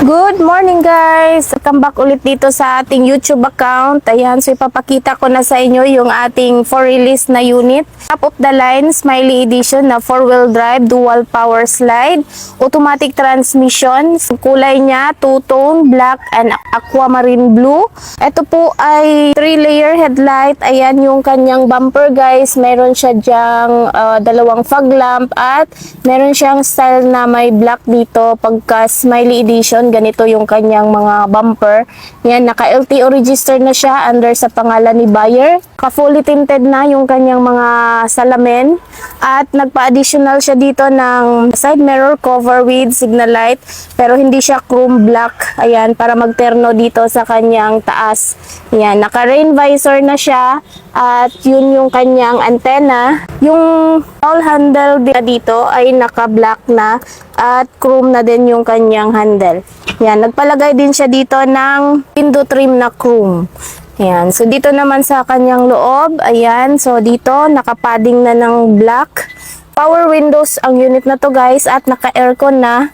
Good morning guys! Welcome back ulit dito sa ating YouTube account. Ayan, so ipapakita ko na sa inyo yung ating for release na unit. Top of the line, Smiley Edition na 4-wheel drive, dual power slide, automatic transmission. Kulay niya, two-tone, black and aquamarine blue. Ito po ay 3-layer headlight. Ayan yung kanyang bumper guys. Meron siya dyang dalawang fog lamp at meron siyang style na may black dito pagka Smiley Edition. Ganito yung kanyang mga bumper. Yan, naka-LTO register na siya under sa pangalan ni buyer. Ka-fully tinted na yung kanyang mga salamin. At nagpa-additional siya dito ng side mirror cover with signal light. Pero hindi siya chrome black. Ayan, para magterno dito sa kanyang taas. Yan, naka-rain visor na siya. At yun yung kanyang antenna. Yung all handle dito ay naka-black na. At chrome na din yung kanyang handle. Yan, nagpalagay din siya dito ng window trim na chrome. Yan, so dito naman sa kanyang loob, ayan, so dito nakapadding na ng black. Power windows ang unit na to guys at naka-aircon na.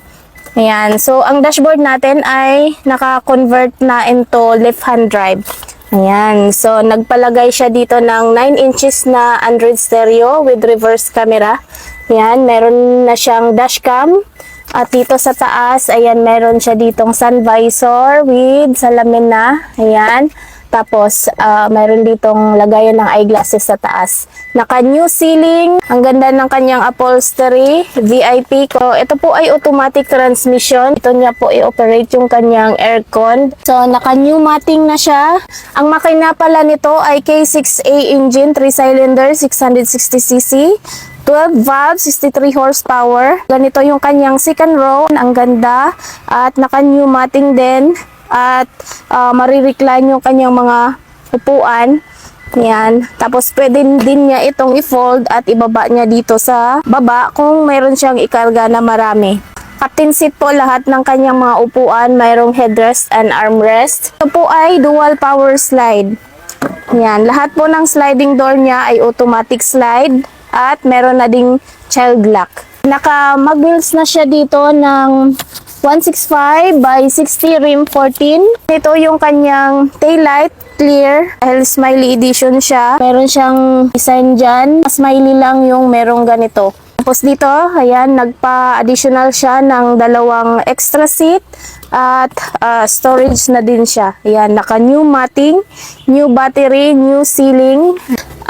Ayan, so ang dashboard natin ay naka-convert na into left-hand drive. Ayan, so nagpalagay siya dito ng 9 inches na Android stereo with reverse camera. Ayan, meron na siyang dashcam. At dito sa taas, ayan, meron siya ditong sun visor with salamin na. Ayan. Tapos, meron ditong lagayan ng eyeglasses sa taas. Naka-new ceiling. Ang ganda ng kanyang upholstery. VIP ko. Ito po ay automatic transmission. Ito niya po i-operate yung kanyang aircon. So, naka-new matting na siya. Ang makina pala nito ay K6A engine, 3-cylinder, 660cc. 12 valves, 63 horsepower. Ganito yung kanyang second row. Ang ganda. At naka-new matting din. At marirecline yung kanyang mga upuan. Yan. Tapos pwede din niya itong i-fold at ibaba niya dito sa baba kung mayroon siyang ikarga na marami. Captain seat po lahat ng kanyang mga upuan. Mayroong headrest and armrest. Ito po ay dual power slide. Yan. Lahat po ng sliding door niya ay automatic slide. At meron na ding child lock. Naka-mag wheels na siya dito ng 165 by 60 rim 14. Ito yung kanyang taillight, clear. Dahil Smiley Edition siya. Meron siyang design dyan. Smiley lang yung merong ganito. Tapos dito, ayan, nagpa-additional siya ng dalawang extra seat. At storage na din siya. Ayan, naka-new matting, new battery, new ceiling.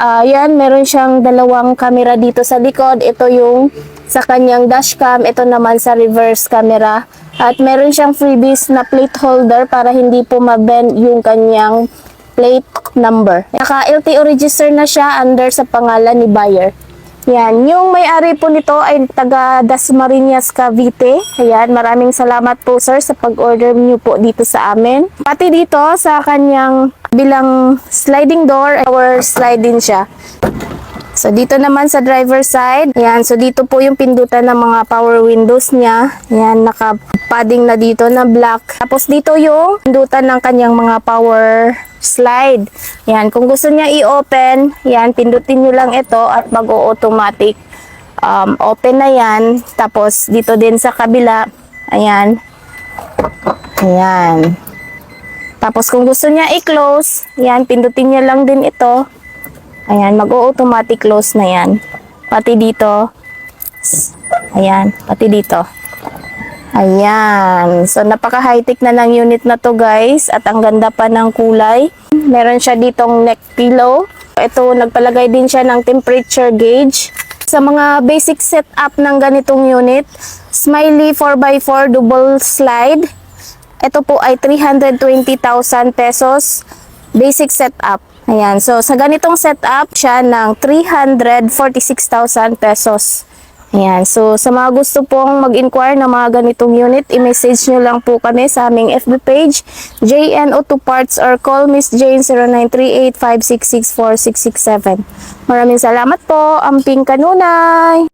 Ayan, meron siyang dalawang camera dito sa likod. Ito yung sa kanyang dashcam. Ito naman sa reverse camera. At meron siyang freebies na plate holder para hindi po mabend yung kanyang plate number. Naka-LTO register na siya under sa pangalan ni buyer. Yan, yung may-ari po nito ay taga Dasmariñas, Cavite. Ayan, maraming salamat po sir sa pag-order niyo po dito sa amin. Pati dito sa kanyang bilang sliding door, power slide din siya. So dito naman sa driver side, ayan, so dito po yung pindutan ng mga power windows niya. Ayan, naka-padding na dito na black. Tapos dito yung pindutan ng kanyang mga power slide. Ayan, kung gusto niya i-open, ayan, pindutin nyo lang ito at mag-o-automatic open na yan. Tapos dito din sa kabila, ayan. Ayan. Tapos kung gusto niya i-close, ayan, pindutin niya lang din ito. Ayan, mag-o-automatic close na yan. Pati dito. Ayan, pati dito. Ayan. So, napaka-high-tech na ng unit na to guys. At ang ganda pa ng kulay. Meron siya ditong neck pillow. Ito, nagpalagay din siya ng temperature gauge. Sa mga basic setup ng ganitong unit, Smiley 4x4 double slide. Ito po ay 320,000 pesos. Basic setup. Ayan, so sa ganitong setup siya ng 346,000 pesos. Ayan, so sa mga gusto pong mag-inquire ng mga ganitong unit, i-message nyo lang po kami sa aming FB page, JN Auto Parts, or call Miss Jane 0938-566-4667. Maraming salamat po, Amping Kanunay!